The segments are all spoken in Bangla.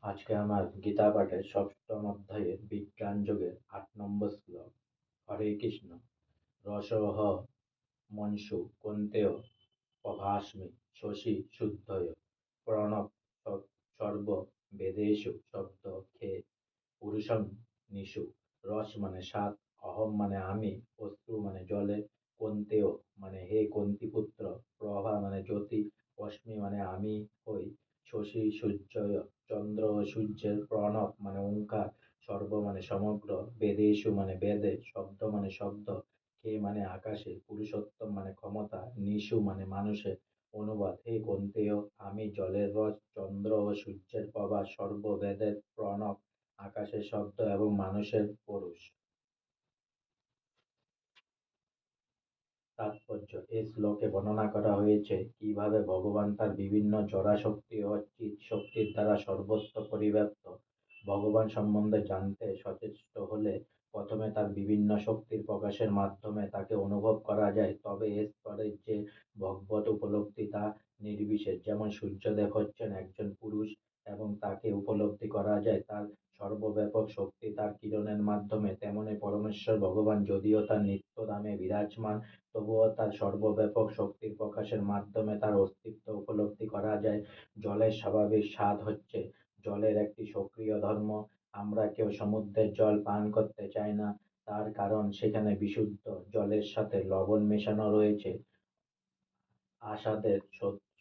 আজকে আমার গীতা পাঠের ষষ্ঠম অধ্যায়ের বিজ্ঞান যোগের ৮ নম্বর শ্লোক। হরে কৃষ্ণ। রসহ মনসু কন্তেয় প্রভাস্মি শশী শুদ্ধয় প্রণব সর্ব বেদেষু শব্দ খে পুরুষং নিষু। রস মানে স্বাদ, অহম মানে আমি, অশ্রু মানে জলে, কন্তেয় মানে হে কন্তিপুত্র, প্রভা মানে জ্যোতি, অস্মি মানে আমি হই, শশী সূর্যয় চন্দ্র ও সূর্যের, প্রণব মানে ওঙ্কার, সর্ব মানে সমগ্র, বেদেষু মানে বেদে, শব্দ মানে শব্দ, কে মানে আকাশে, পুরুষোত্তম মানে ক্ষমতা, নিষু মানে মানুষের। অনুবাদ: হে কন্তেয়, আমি জলের রস, চন্দ্র ও সূর্যের প্রভা, সর্ব বেদের প্রণব, আকাশের শব্দ এবং মানুষের পুরুষ। তাৎপর্য: এই শ্লোকে বর্ণনা করা হয়েছে কিভাবে ভগবান তার বিভিন্ন জড়াশক্তি ও চিৎ শক্তির দ্বারা সর্বত্র পরিব্যাপ্ত। ভগবান সম্বন্ধে জানতে সচেষ্ট হলে প্রথমে তার বিভিন্ন শক্তির প্রকাশের মাধ্যমে তাকে অনুভব করা যায়, তবে এ স্তরের যে ভগবত উপলব্ধি তা নির্বিশেষ। যেমন সূর্যদেব হচ্ছেন একজন পুরুষ এবং তাকে উপলব্ধি করা যায় তার সর্বব্যাপক শক্তি তার কিরণের মাধ্যমে, তেমনি পরমেশ্বর ভগবান যদিও তার নিত্যধামে বিরাজমান, তবুও তার সর্বব্যাপক শক্তির প্রকাশের মাধ্যমে তার অস্তিত্ব উপলব্ধি করা যায়। জলের স্বাভাবিক স্বাদ হচ্ছে জলের একটি সক্রিয় ধর্ম। আমরা কেউ সমুদ্রের জল পান করতে চাই না, তার কারণ সেখানে বিশুদ্ধ জলের সাথে লবণ মেশানো রয়েছে। আস্বাদের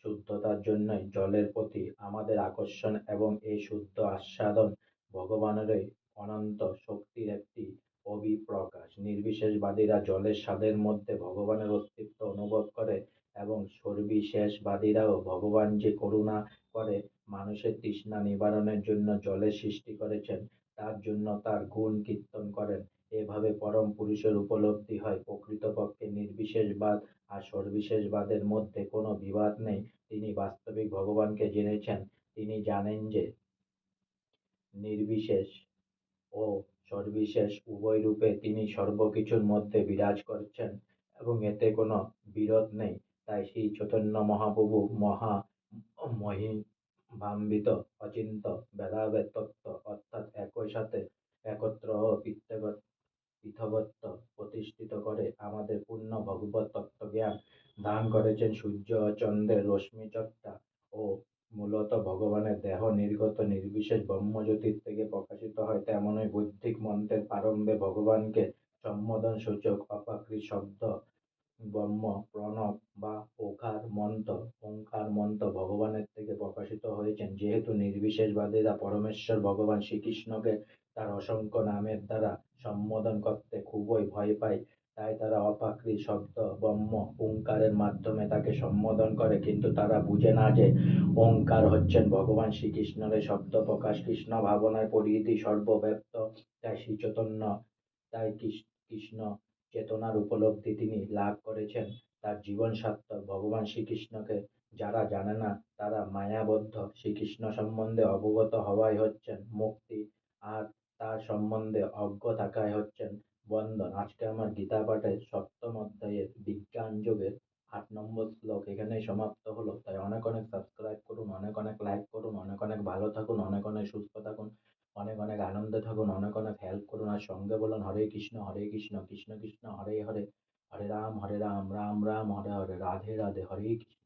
শুদ্ধতার জন্যই জলের প্রতি আমাদের আকর্ষণ, এবং এই শুদ্ধ আস্বাদন ভগবানেরই অনন্ত শক্তির একটি অভিপ্রকাশ। নির্বিশেষবাদীরা জলের স্বাদের মধ্যে ভগবানের অস্তিত্ব অনুভব করে, এবং সর্বিশেষবাদীরাও ভগবান যে করুণা করে মানুষের তৃষ্ণা নিবারণের জন্য জলের সৃষ্টি করেছেন, তার জন্য তার গুণ কীর্তন করেন। এভাবে পরম পুরুষের উপলব্ধি হয়। প্রকৃতপক্ষে নির্বিশেষবাদ আর সর্ববিশেষবাদের মধ্যে কোনো বিবাদ নেই। তিনি বাস্তবিক ভগবানকে জেনেছেন। তিনি জানেন যে নির্বিশেষ ও সর্ববিশেষ উভয় রূপে তিনি সর্বকিছুর মধ্যে বিরাজ করছেন, এবং এতে কোনো বিরোধ নেই। তাই শ্রী চৈতন্য মহাপ্রভু মহা মহিমান্বিত অচিন্ত্য ভেদাভেদ তত্ত্ব, অর্থাৎ একই সাথে একত্র ও পৃথকত্ব প্রতিষ্ঠিত করে আমাদের পূর্ণ ভগবত তত্ত্বজ্ঞান দান করেছেন। সূর্য ও চন্দ্রের রশ্মিচটা ও মূলত ভগবানের দেহ নির্গত নির্বিশেষ ব্রহ্মজ্যোতির থেকে প্রকাশিত হয়, তেমনই বৌদ্ধিক মন্ত্রের প্রারম্ভে ভগবানকে সম্বোধন সূচক অপ্রাকৃত শব্দ ব্রহ্ম, প্রণব বা ওঙ্কার মন্ত্র ভগবানের থেকে প্রকাশিত হয়েছেন। যেহেতু নির্বিশেষবাদীরা পরমেশ্বর ভগবান শ্রীকৃষ্ণকে তার অসংখ্য নামের দ্বারা সম্বোধন করতে খুবই ভয় পায়, তাই তারা অপ্রাকৃত শব্দ ব্রহ্ম ওঙ্কারের মাধ্যমে তাকে সম্বোধন করে। কিন্তু তারা বুঝে না যে ওঙ্কার হচ্ছেন ভগবান শ্রীকৃষ্ণের শব্দ প্রকাশ, কৃষ্ণ ভাবনার পরিধি সর্বব্যাপ্ত। তাই শ্রীচৈতন্য তাই কৃষ্ণ চেতনার উপলব্ধি তিনি লাভ করেছেন। তার জীবন সার্থক। ভগবান শ্রীকৃষ্ণকে যারা জানে না তারা মায়াবদ্ধ। শ্রীকৃষ্ণ সম্বন্ধে অবগত হওয়াই হচ্ছেন মুক্তি, আর তার সম্বন্ধে অজ্ঞ থাকাই হচ্ছেন বন্ধন। আজকে আমার গীতা পাঠের সপ্তম অধ্যায়ের বিজ্ঞান যোগের ৮ নম্বর শ্লোক এখানেই সমাপ্ত হলো। তাই অনেক অনেক সাবস্ক্রাইব করুন, অনেক অনেক লাইক করুন, অনেক অনেক ভালো থাকুন, অনেক অনেক সুস্থ থাকুন, অনেক অনেক আনন্দে থাকুন, অনেক অনেক হেল্প করুন, আর সঙ্গে বলুন হরে কৃষ্ণ কৃষ্ণ কৃষ্ণ হরে হরে, হরে রাম রাম রাম হরে হরে, রাধে রাধে, হরে কৃষ্ণ।